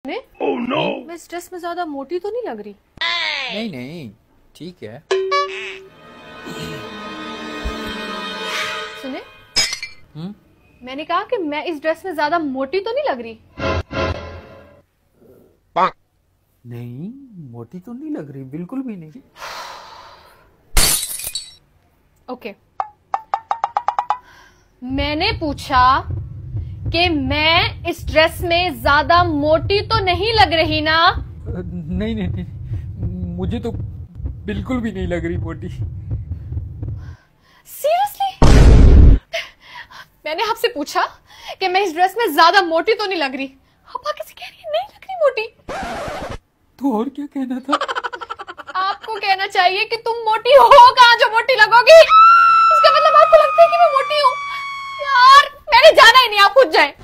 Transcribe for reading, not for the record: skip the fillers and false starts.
Oh no! मैं इस dress में ज्यादा मोटी तो नहीं लग रही? नहीं नहीं ठीक है। सुने, मैंने कहा कि मैं इस ड्रेस में ज्यादा मोटी तो नहीं लग रही? नहीं मोटी तो नहीं लग रही, बिल्कुल भी नहीं। ओके, मैंने पूछा कि मैं इस ड्रेस में ज्यादा मोटी तो नहीं लग रही ना? नहीं नहीं नहीं, मुझे तो बिल्कुल भी नहीं लग रही मोटी। सीरियसली? मैंने आपसे पूछा कि मैं इस ड्रेस में ज्यादा मोटी तो नहीं लग रही, आप आगे से कह रही है नहीं लग रही मोटी। तो और क्या कहना था? आपको कहना चाहिए कि तुम मोटी हो कहाँ जो मोटी लगोगी। इसका मतलब आपको लगता है कि मैं मोटी हूँ? यार मैंने जाना ही नहीं, आप खुद जाए।